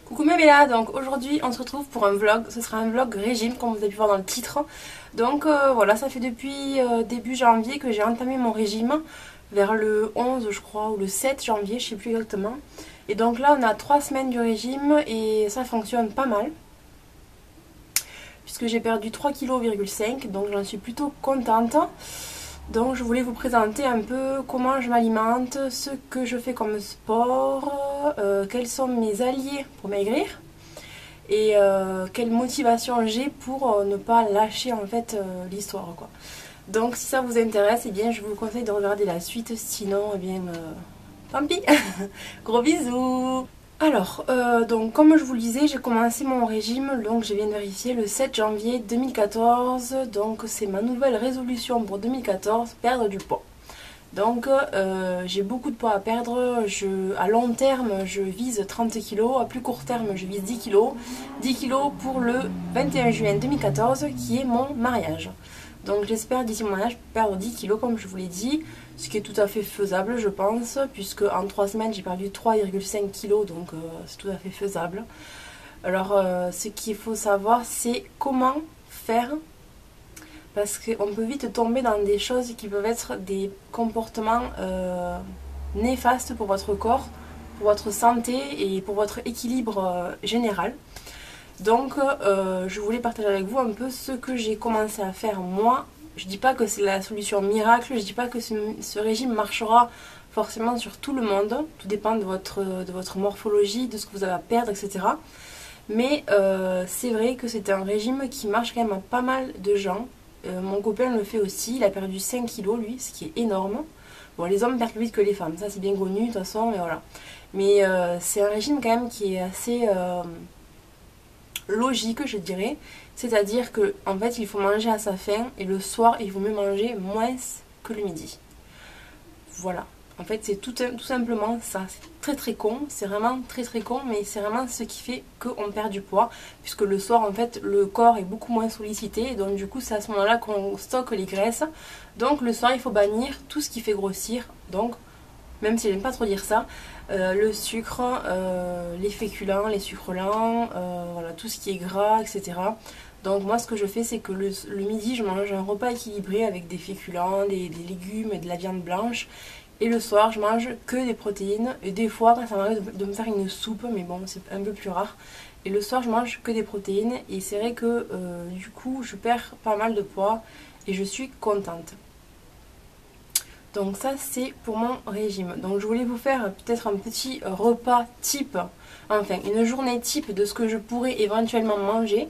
Coucou mes Bélas, donc aujourd'hui on se retrouve pour un vlog, ce sera un vlog régime comme vous avez pu voir dans le titre. Donc voilà, ça fait depuis début janvier que j'ai entamé mon régime, vers le 11 je crois ou le 7 janvier, je sais plus exactement. Et donc là on a 3 semaines du régime et ça fonctionne pas mal. Puisque j'ai perdu 3,5 kg, donc j'en suis plutôt contente. Donc je voulais vous présenter un peu comment je m'alimente, ce que je fais comme sport, quels sont mes alliés pour maigrir et quelle motivation j'ai pour ne pas lâcher en fait l'histoire quoi. Donc si ça vous intéresse, eh bien je vous conseille de regarder la suite, sinon eh bien tant pis. Gros bisous. Alors, donc comme je vous le disais, j'ai commencé mon régime, donc je viens de vérifier, le 7 janvier 2014. Donc c'est ma nouvelle résolution pour 2014, perdre du poids. Donc j'ai beaucoup de poids à perdre, à long terme je vise 30 kg, à plus court terme je vise 10 kg. 10 kg pour le 21 juin 2014 qui est mon mariage. Donc j'espère d'ici mon mariage perdre 10 kg comme je vous l'ai dit, ce qui est tout à fait faisable je pense, puisque en 3 semaines j'ai perdu 3,5 kg, donc c'est tout à fait faisable. Alors ce qu'il faut savoir c'est comment faire, parce qu'on peut vite tomber dans des choses qui peuvent être des comportements néfastes pour votre corps, pour votre santé et pour votre équilibre général. Donc je voulais partager avec vous un peu ce que j'ai commencé à faire moi. Je dis pas que c'est la solution miracle, je dis pas que ce régime marchera forcément sur tout le monde, tout dépend de votre morphologie, de ce que vous avez à perdre, etc. Mais c'est vrai que c'est un régime qui marche quand même à pas mal de gens. Mon copain le fait aussi, il a perdu 5 kilos lui, ce qui est énorme. Bon, les hommes perdent plus vite que les femmes, ça c'est bien connu de toute façon, mais voilà. Mais c'est un régime quand même qui est assez logique, je dirais. C'est-à-dire que en fait, il faut manger à sa faim et le soir, il vaut mieux manger moins que le midi. Voilà. En fait, c'est tout simplement ça. C'est très très con, c'est vraiment très très con, mais c'est vraiment ce qui fait qu'on perd du poids. Puisque le soir, en fait, le corps est beaucoup moins sollicité. Et donc, du coup, c'est à ce moment-là qu'on stocke les graisses. Donc, le soir, il faut bannir tout ce qui fait grossir. Donc, même si j'aime pas trop dire ça, le sucre, les féculents, les sucres lents, voilà, tout ce qui est gras, etc. Donc moi ce que je fais c'est que le midi je mange un repas équilibré avec des féculents, des légumes et de la viande blanche. Et le soir je mange que des protéines. Et des fois ça m'arrive de me faire une soupe, mais bon c'est un peu plus rare. Et le soir je mange que des protéines. Et c'est vrai que du coup je perds pas mal de poids et je suis contente. Donc ça c'est pour mon régime. Donc je voulais vous faire peut-être un petit repas type, enfin une journée type de ce que je pourrais éventuellement manger.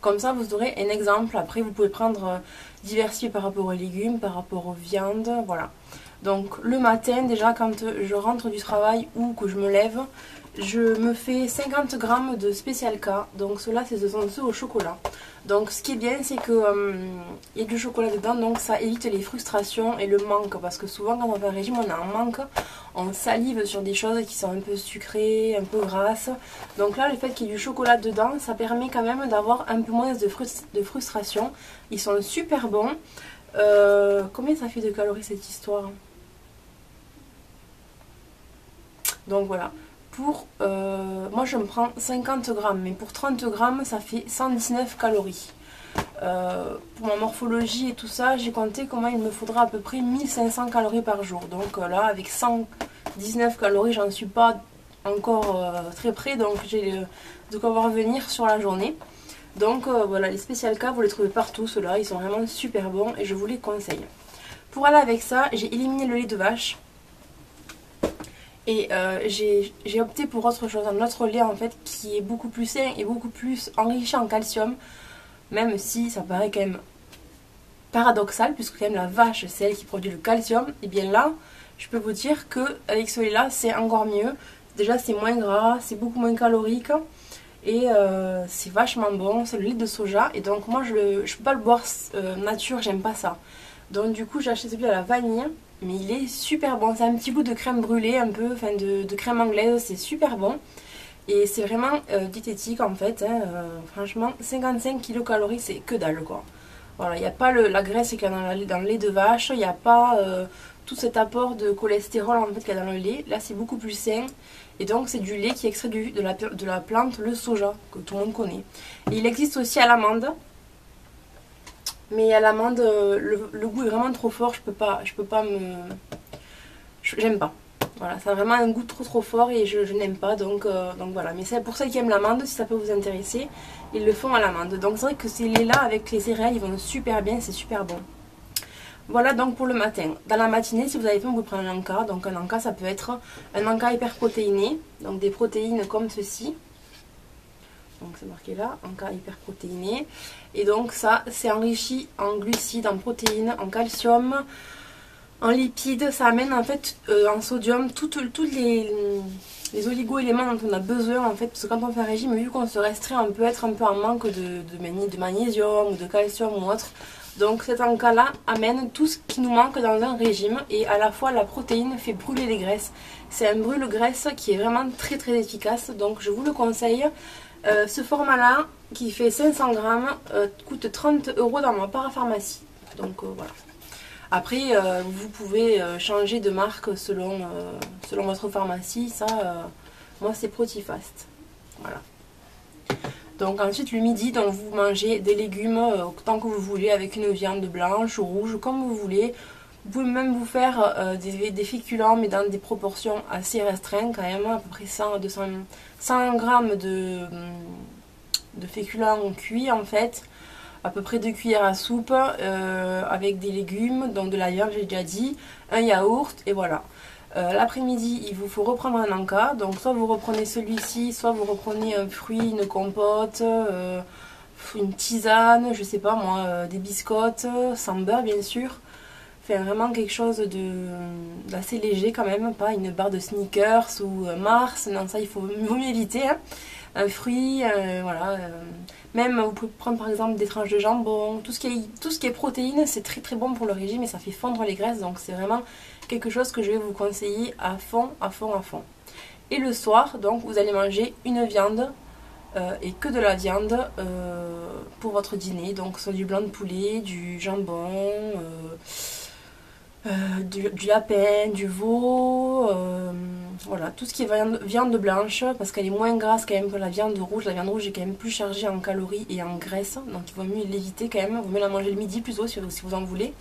Comme ça vous aurez un exemple. Après vous pouvez prendre diversifier par rapport aux légumes, par rapport aux viandes, voilà. Donc le matin déjà quand je rentre du travail ou que je me lève, je me fais 50 g de Special K. Donc ceux-là ce sont ceux au chocolat. Donc ce qui est bien c'est que y a du chocolat dedans, donc ça évite les frustrations et le manque. Parce que souvent quand on fait un régime on a un manque, on salive sur des choses qui sont un peu sucrées, un peu grasses. Donc là le fait qu'il y ait du chocolat dedans, ça permet quand même d'avoir un peu moins de frustration. Ils sont super bons. Combien ça fait de calories cette histoire? Donc voilà. Moi je me prends 50 grammes, mais pour 30 grammes ça fait 119 calories. Pour ma morphologie et tout ça, j'ai compté comment il me faudra à peu près 1500 calories par jour. Donc là avec 119 calories j'en suis pas encore très près, donc j'ai de quoi revenir sur la journée. Donc voilà, les Special K vous les trouvez partout, ceux-là ils sont vraiment super bons et je vous les conseille. Pour aller avec ça, j'ai éliminé le lait de vache. Et j'ai opté pour autre chose, un autre lait en fait qui est beaucoup plus sain et beaucoup plus enrichi en calcium. Même si ça paraît quand même paradoxal, puisque quand même la vache c'est elle qui produit le calcium. Et bien là, je peux vous dire que avec ce lait là c'est encore mieux. Déjà c'est moins gras, c'est beaucoup moins calorique. Et c'est vachement bon, c'est le lait de soja. Et donc moi je peux pas le boire nature, j'aime pas ça. Donc du coup j'ai acheté celui à la vanille. Mais il est super bon, c'est un petit goût de crème brûlée un peu, enfin de crème anglaise, c'est super bon. Et c'est vraiment diététique en fait, hein, franchement 55 kcal c'est que dalle quoi. Voilà, il n'y a pas la graisse qu'il y a dans le lait de vache, il n'y a pas tout cet apport de cholestérol en fait qu'il y a dans le lait. Là c'est beaucoup plus sain et donc c'est du lait qui est extrait de la plante le soja que tout le monde connaît. Et il existe aussi à l'amande, mais à l'amande le goût est vraiment trop fort, j'aime pas. Voilà, ça a vraiment un goût trop fort et je n'aime pas, donc voilà. Mais c'est pour celles qui aiment l'amande, si ça peut vous intéresser, ils le font à l'amande. Donc c'est vrai que ces laits là avec les céréales ils vont super bien, c'est super bon. Voilà donc pour le matin. Dans la matinée, si vous avez faim, vous prenez un encas. Donc un encas, ça peut être un encas hyper protéiné, donc des protéines comme ceci. Donc c'est marqué là, encas hyper protéiné. Et donc ça, c'est enrichi en glucides, en protéines, en calcium, en lipides. Ça amène en fait en sodium tous les oligo-éléments dont on a besoin en fait. Parce que quand on fait un régime, vu qu'on se restreint, on peut être un peu en manque de magnésium ou de calcium ou autre. Donc cet encas-là amène tout ce qui nous manque dans un régime et à la fois la protéine fait brûler les graisses. C'est un brûle-graisse qui est vraiment très efficace, donc je vous le conseille. Ce format-là, qui fait 500 grammes, coûte 30 € dans ma parapharmacie. Donc voilà. Après, vous pouvez changer de marque selon votre pharmacie. Ça, moi c'est Protifast. Voilà. Donc ensuite le midi, donc vous mangez des légumes tant que vous voulez avec une viande blanche ou rouge, comme vous voulez. Vous pouvez même vous faire des féculents mais dans des proportions assez restreintes quand même, à peu près 100 grammes de féculents cuits en fait, à peu près 2 cuillères à soupe avec des légumes, donc de la viande j'ai déjà dit, un yaourt et voilà. L'après-midi, il vous faut reprendre un encas. Donc soit vous reprenez celui-ci, soit vous reprenez un fruit, une compote, une tisane, je sais pas moi, des biscottes, sans beurre bien sûr. Enfin vraiment quelque chose d'assez léger quand même, pas une barre de Snickers ou Mars, non ça il vaut mieux éviter. Hein. Un fruit, voilà. Même vous pouvez prendre par exemple des tranches de jambon, tout ce qui est protéines, c'est très bon pour le régime et ça fait fondre les graisses, donc c'est vraiment quelque chose que je vais vous conseiller à fond. Et le soir, donc vous allez manger une viande et que de la viande pour votre dîner, donc soit du blanc de poulet, du jambon, du lapin, du veau, voilà, tout ce qui est viande blanche, parce qu'elle est moins grasse quand même que la viande rouge. La viande rouge est quand même plus chargée en calories et en graisse, donc il vaut mieux l'éviter quand même. Il vaut mieux la manger le midi plutôt si vous en voulez.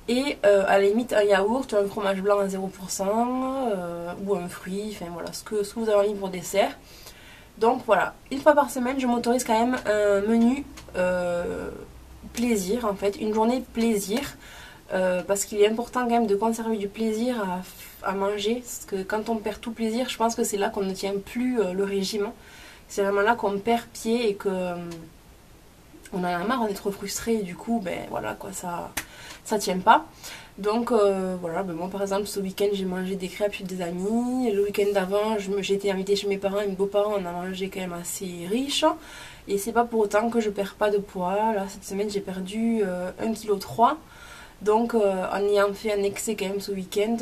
Et à la limite un yaourt, un fromage blanc à 0%, ou un fruit, enfin voilà, ce que vous avez envie pour dessert. Donc voilà, une fois par semaine, je m'autorise quand même un menu plaisir en fait, une journée plaisir. Parce qu'il est important quand même de conserver du plaisir à manger, parce que quand on perd tout plaisir, je pense que c'est là qu'on ne tient plus le régime. C'est vraiment là qu'on perd pied et que on en a marre d'être frustré et du coup ben voilà quoi, ça tient pas. Donc voilà, ben moi par exemple ce week-end j'ai mangé des crêpes chez des amis, le week-end d'avant j'ai été invitée chez mes parents et mes beaux-parents, on a mangé quand même assez riche. Et c'est pas pour autant que je perds pas de poids. Là cette semaine j'ai perdu 1,3 kg. Donc en ayant fait un excès quand même ce week-end,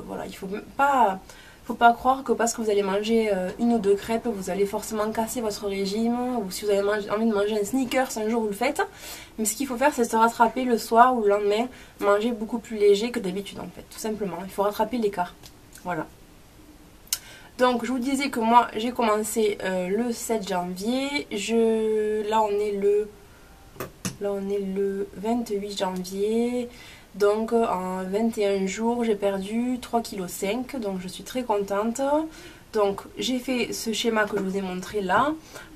voilà, il faut pas croire que parce que vous allez manger une ou deux crêpes, vous allez forcément casser votre régime, ou si vous avez envie de manger un Snickers un jour vous le faites. Mais ce qu'il faut faire c'est se rattraper le soir ou le lendemain, manger beaucoup plus léger que d'habitude en fait, tout simplement, il faut rattraper l'écart, voilà. Donc je vous disais que moi j'ai commencé le 7 janvier, là on est le 28 janvier, donc en 21 jours j'ai perdu 3,5 kg, donc je suis très contente. Donc j'ai fait ce schéma que je vous ai montré là.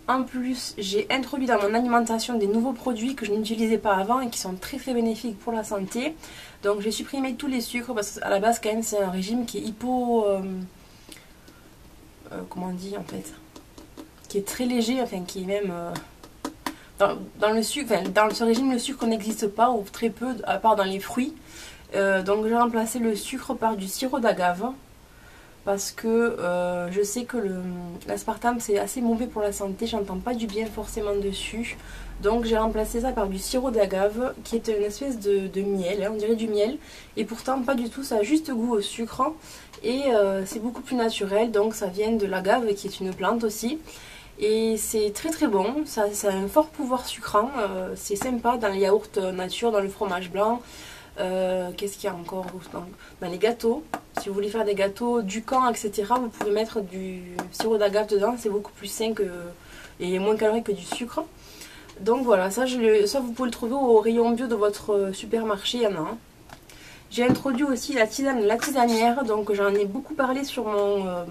En plus j'ai introduit dans mon alimentation des nouveaux produits que je n'utilisais pas avant et qui sont très bénéfiques pour la santé. Donc j'ai supprimé tous les sucres parce qu'à la base quand même c'est un régime qui est comment on dit en fait, qui est très léger, enfin qui est même... Dans le sucre, enfin, dans ce régime, le sucre n'existe pas ou très peu, à part dans les fruits. Donc j'ai remplacé le sucre par du sirop d'agave parce que je sais que l'aspartame c'est assez mauvais pour la santé, j'entends pas du bien forcément dessus. Donc j'ai remplacé ça par du sirop d'agave qui est une espèce de miel, hein, on dirait du miel. Et pourtant pas du tout, ça a juste goût au sucre. Et c'est beaucoup plus naturel, donc ça vient de l'agave qui est une plante aussi. Et c'est très bon, ça a un fort pouvoir sucrant, c'est sympa dans le yaourt nature, dans le fromage blanc. Qu'est-ce qu'il y a encore dans les gâteaux? Si vous voulez faire des gâteaux du camp, etc., vous pouvez mettre du sirop d'agave dedans. C'est beaucoup plus sain et moins calorique que du sucre. Donc voilà, ça vous pouvez le trouver au rayon bio de votre supermarché, il y en a un. J'ai introduit aussi la tisane La Tisanière, donc j'en ai beaucoup parlé sur mon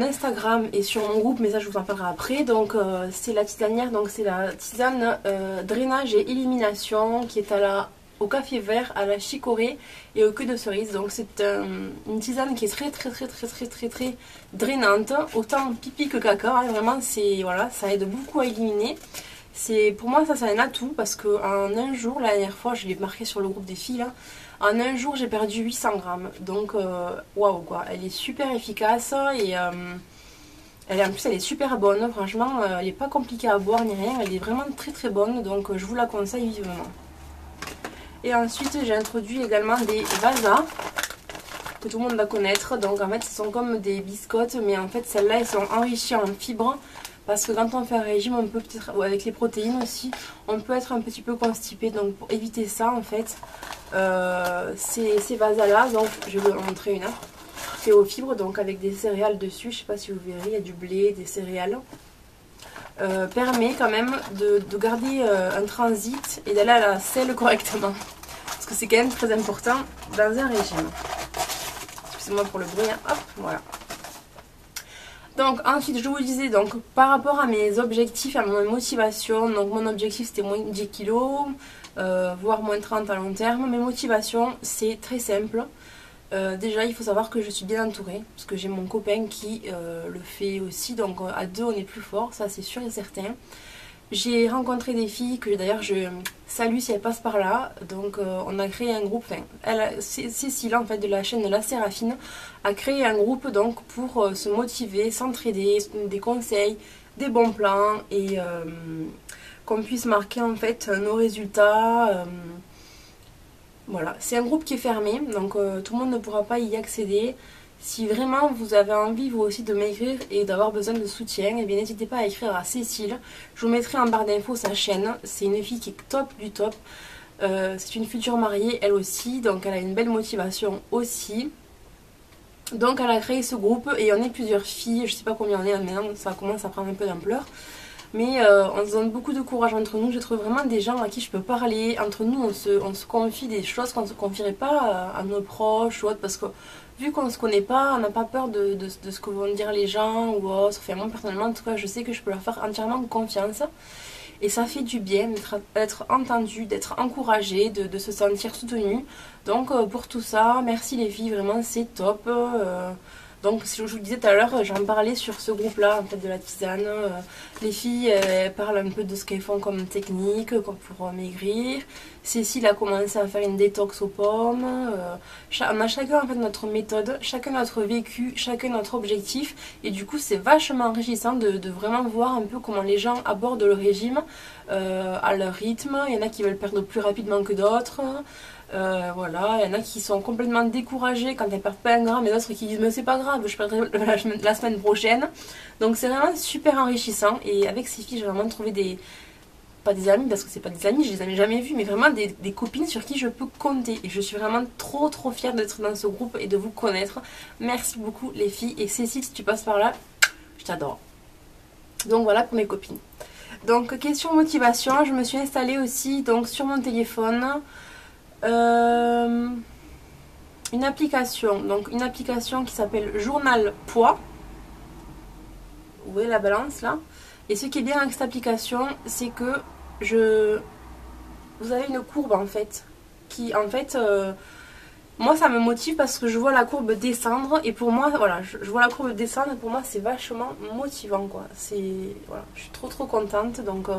Instagram et sur mon groupe, mais ça je vous en parlerai après. Donc c'est la tisanière, donc c'est la tisane drainage et élimination qui est au café vert, à la chicorée et au queue de cerise. Donc c'est une tisane qui est très drainante, autant pipi que caca, hein. Vraiment voilà, ça aide beaucoup à éliminer. Pour moi ça c'est un atout parce qu'en un jour, la dernière fois je l'ai marqué sur le groupe des filles là, en un jour j'ai perdu 800 grammes. Donc waouh quoi, elle est super efficace et en plus elle est super bonne, franchement elle n'est pas compliquée à boire ni rien, elle est vraiment très bonne, donc je vous la conseille vivement. Et ensuite j'ai introduit également des vasas que tout le monde va connaître. Donc en fait ce sont comme des biscottes, mais en fait celles-là elles sont enrichies en fibres. Parce que quand on fait un régime, on peut peut-être, ou avec les protéines aussi, on peut être un petit peu constipé. Donc pour éviter ça en fait, ces vasas-là, donc je vais vous en montrer une. C'est aux fibres, donc avec des céréales dessus. Je sais pas si vous verrez, il y a du blé, des céréales. Permet quand même de garder un transit et d'aller à la selle correctement. Parce que c'est quand même très important dans un régime. Excusez-moi pour le bruit, hein. Hop, voilà. Donc ensuite je vous disais, donc par rapport à mes objectifs, à ma motivation, donc mon objectif c'était moins 10 kilos, voire moins 30 à long terme. Mes motivations c'est très simple. Déjà il faut savoir que je suis bien entourée, parce que j'ai mon copain qui le fait aussi, donc à deux on est plus fort, ça c'est sûr et certain. J'ai rencontré des filles que d'ailleurs je salue si elles passent par là. Donc on a créé un groupe, enfin Cécile en fait de la chaîne de La Séraphine a créé un groupe donc pour se motiver, s'entraider, des conseils, des bons plans et qu'on puisse marquer en fait nos résultats. Voilà, c'est un groupe qui est fermé, donc tout le monde ne pourra pas y accéder. Si vraiment vous avez envie vous aussi de m'écrire et d'avoir besoin de soutien, eh bien n'hésitez pas à écrire à Cécile. Je vous mettrai en barre d'infos sa chaîne. C'est une fille qui est top du top. C'est une future mariée elle aussi, donc elle a une belle motivation aussi. Donc elle a créé ce groupe et on est plusieurs filles, je sais pas combien on est maintenant, ça commence à prendre un peu d'ampleur. Mais on se donne beaucoup de courage entre nous. Je trouve vraiment des gens à qui je peux parler. Entre nous, on se confie des choses qu'on ne se confierait pas à nos proches ou autres. Parce que vu qu'on ne se connaît pas, on n'a pas peur de ce que vont dire les gens ou autre. Enfin, moi, personnellement, en tout cas, je sais que je peux leur faire entièrement confiance. Et ça fait du bien d'être entendu, d'être encouragé, de se sentir soutenu. Donc pour tout ça, merci les filles, vraiment c'est top. Donc je vous disais tout à l'heure, j'en parlais sur ce groupe là en fait de la tisane. Les filles parlent un peu de ce qu'elles font comme technique pour maigrir. Cécile a commencé à faire une détox aux pommes. On a chacun en fait notre méthode, chacun notre vécu, chacun notre objectif. Et du coup c'est vachement enrichissant de vraiment voir un peu comment les gens abordent le régime à leur rythme. Il y en a qui veulent perdre plus rapidement que d'autres. Voilà, il y en a qui sont complètement découragés quand elles perdent pas un gramme et d'autres qui disent mais c'est pas grave, je perdrai la semaine prochaine. Donc c'est vraiment super enrichissant et avec ces filles j'ai vraiment trouvé pas des amis parce que c'est pas des amis, je les avais jamais vues, mais vraiment des copines sur qui je peux compter et je suis vraiment trop fière d'être dans ce groupe et de vous connaître. Merci beaucoup les filles et Cécile si tu passes par là, je t'adore. Donc voilà pour mes copines. Donc question motivation, je me suis installée aussi donc sur mon téléphone une application qui s'appelle Journal Poids. Vous voyez la balance là. Et ce qui est bien avec cette application, c'est que vous avez une courbe en fait qui en fait moi ça me motive parce que je vois la courbe descendre et pour moi voilà je vois la courbe descendre et pour moi c'est vachement motivant quoi. Voilà, je suis trop contente donc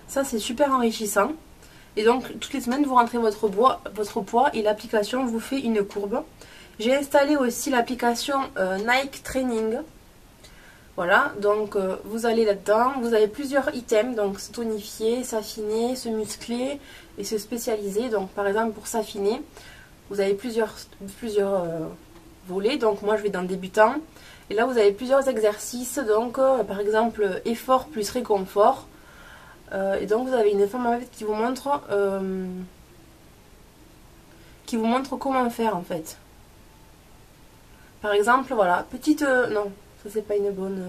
ça c'est super enrichissant. Et donc toutes les semaines vous rentrez votre poids et l'application vous fait une courbe. J'ai installé aussi l'application Nike Training. Voilà, donc vous allez là-dedans, vous avez plusieurs items, donc se tonifier, s'affiner, se muscler et se spécialiser. Donc par exemple pour s'affiner, vous avez plusieurs volets, donc moi je vais dans débutant. Et là vous avez plusieurs exercices, donc par exemple effort plus réconfort. Et donc vous avez une femme en fait qui vous montre qui vous montrent comment faire en fait. Par exemple, voilà, petite... non, ça c'est pas une bonne...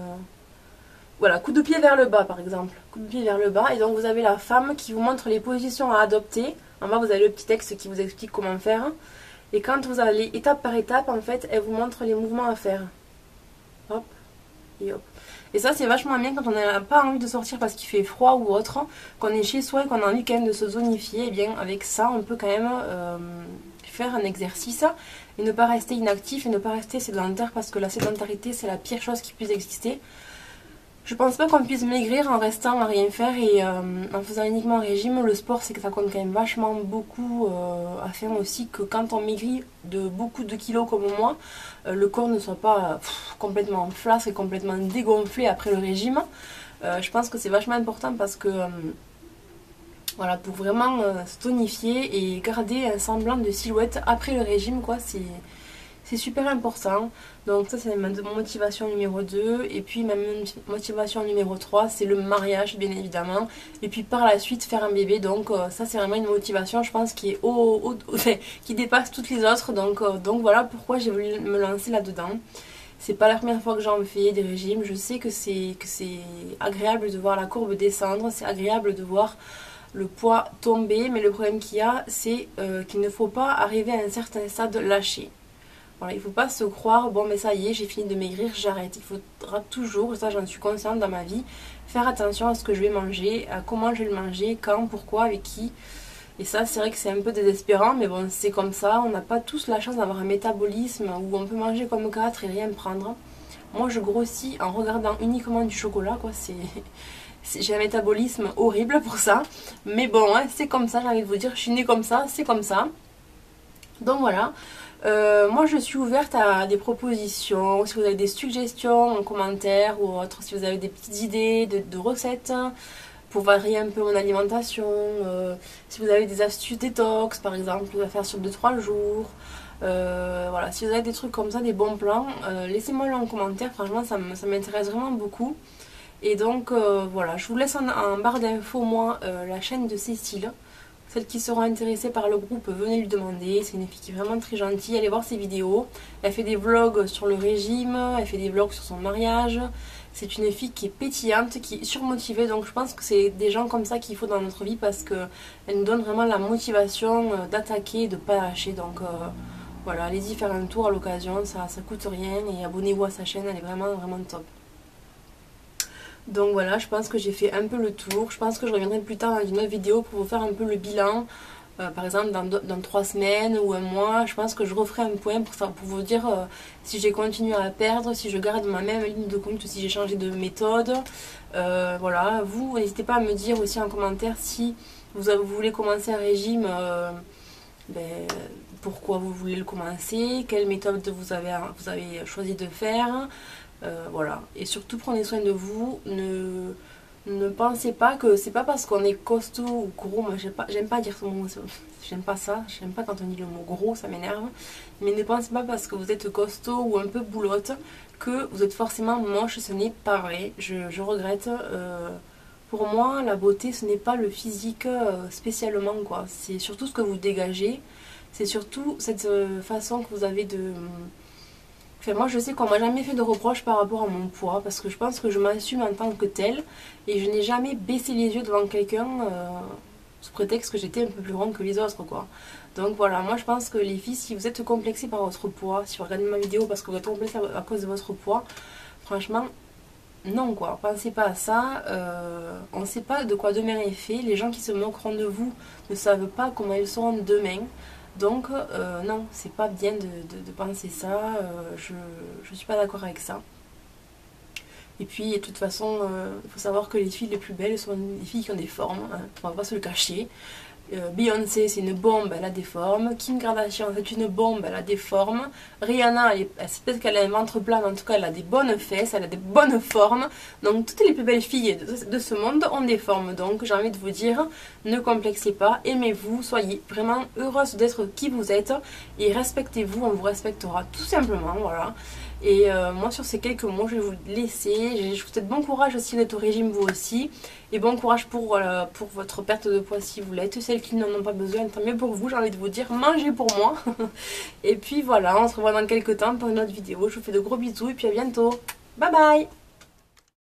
Voilà, coup de pied vers le bas par exemple. Coup de pied vers le bas. Et donc vous avez la femme qui vous montre les positions à adopter. En bas vous avez le petit texte qui vous explique comment faire. Et quand vous allez étape par étape, en fait, elle vous montre les mouvements à faire. Hop, et hop. Et ça c'est vachement bien quand on n'a pas envie de sortir parce qu'il fait froid ou autre. Qu'on est chez soi et qu'on a envie quand même de se zonifier. Et bien avec ça on peut quand même faire un exercice. Et ne pas rester inactif et ne pas rester sédentaire parce que la sédentarité c'est la pire chose qui puisse exister. Je pense pas qu'on puisse maigrir en restant à rien faire et en faisant uniquement un régime. Le sport c'est que ça compte quand même vachement beaucoup à faire aussi que quand on maigrit de beaucoup de kilos comme moi, le corps ne soit pas complètement flasque et complètement dégonflé après le régime. Je pense que c'est vachement important parce que voilà, pour vraiment se tonifier et garder un semblant de silhouette après le régime quoi, c'est super important. Donc ça c'est ma motivation numéro 2. Et puis ma motivation numéro 3 c'est le mariage bien évidemment. Et puis par la suite faire un bébé. Donc ça c'est vraiment une motivation je pense qui est qui dépasse toutes les autres. Donc voilà pourquoi j'ai voulu me lancer là-dedans. C'est pas la première fois que j'en fais des régimes. Je sais que c'est agréable de voir la courbe descendre. C'est agréable de voir le poids tomber. Mais le problème qu'il y a c'est qu'il ne faut pas arriver à un certain stade lâcher. Voilà, il ne faut pas se croire, bon mais ça y est, j'ai fini de maigrir, j'arrête. Il faudra toujours, ça j'en suis consciente dans ma vie, faire attention à ce que je vais manger, à comment je vais le manger, quand, pourquoi, avec qui. Et ça c'est vrai que c'est un peu désespérant, mais bon c'est comme ça, on n'a pas tous la chance d'avoir un métabolisme où on peut manger comme 4 et rien prendre. Moi je grossis en regardant uniquement du chocolat, quoi, j'ai un métabolisme horrible pour ça. Mais bon, hein, c'est comme ça, j'ai envie de vous dire, je suis née comme ça, c'est comme ça. Donc voilà. Moi je suis ouverte à des propositions, si vous avez des suggestions en commentaire ou autre, si vous avez des petites idées de recettes pour varier un peu mon alimentation, si vous avez des astuces détox par exemple à faire sur 2-3 jours, voilà, si vous avez des trucs comme ça, des bons plans, laissez-moi le en commentaire, franchement ça m'intéresse vraiment beaucoup. Et donc voilà, je vous laisse en barre d'infos moi la chaîne de Cécile. Celles qui seront intéressées par le groupe, venez lui demander. C'est une fille qui est vraiment très gentille. Allez voir ses vidéos. Elle fait des vlogs sur le régime. Elle fait des vlogs sur son mariage. C'est une fille qui est pétillante, qui est surmotivée. Donc je pense que c'est des gens comme ça qu'il faut dans notre vie parce qu'elle nous donne vraiment la motivation d'attaquer et de ne pas lâcher. Donc voilà, allez-y faire un tour à l'occasion. Ça coûte rien. Et abonnez-vous à sa chaîne. Elle est vraiment, vraiment top. Donc voilà, je pense que j'ai fait un peu le tour. Je pense que je reviendrai plus tard dans une autre vidéo pour vous faire un peu le bilan. Par exemple dans 3 semaines ou un mois. Je pense que je referai un point pour vous dire si j'ai continué à perdre, si je garde ma même ligne de compte ou si j'ai changé de méthode. Voilà, vous n'hésitez pas à me dire aussi en commentaire si vous voulez commencer un régime, pourquoi vous voulez le commencer, quelle méthode vous avez choisi de faire. Voilà, et surtout prenez soin de vous. Ne pensez pas que c'est pas parce qu'on est costaud ou gros. Moi j'aime pas dire ce mot, j'aime pas ça, j'aime pas quand on dit le mot gros, ça m'énerve. Mais ne pensez pas parce que vous êtes costaud ou un peu boulotte que vous êtes forcément moche, ce n'est pas vrai. Je regrette. Pour moi la beauté ce n'est pas le physique spécialement quoi, c'est surtout ce que vous dégagez, c'est surtout cette façon que vous avez de... Enfin, moi je sais qu'on m'a jamais fait de reproche par rapport à mon poids parce que je pense que je m'assume en tant que telle et je n'ai jamais baissé les yeux devant quelqu'un sous prétexte que j'étais un peu plus ronde que les autres quoi. Donc voilà, moi je pense que les filles, si vous êtes complexées par votre poids, si vous regardez ma vidéo parce que vous êtes complexées à cause de votre poids, franchement non quoi, pensez pas à ça. On ne sait pas de quoi demain est fait, les gens qui se moqueront de vous ne savent pas comment ils seront demain. Donc non, c'est pas bien de penser ça, je suis pas d'accord avec ça. Et puis de toute façon, il faut savoir que les filles les plus belles sont les filles qui ont des formes, hein, on va pas se le cacher. Beyoncé c'est une bombe, elle a des formes. Kim Kardashian c'est une bombe, elle a des formes. Rihanna, c'est peut-être qu'elle a un ventre plat, mais en tout cas elle a des bonnes fesses, elle a des bonnes formes. Donc toutes les plus belles filles de ce monde ont des formes. Donc j'ai envie de vous dire, ne complexez pas, aimez-vous, soyez vraiment heureuse d'être qui vous êtes et respectez-vous, on vous respectera tout simplement, voilà. Et moi sur ces quelques mots je vais vous laisser. Je vous souhaite bon courage aussi d'être au régime vous aussi. Et bon courage pour votre perte de poids si vous l'êtes. celles qui n'en ont pas besoin, tant mieux pour vous, j'ai envie de vous dire, mangez pour moi. Et puis voilà, on se revoit dans quelques temps pour une autre vidéo. Je vous fais de gros bisous et puis à bientôt. Bye bye.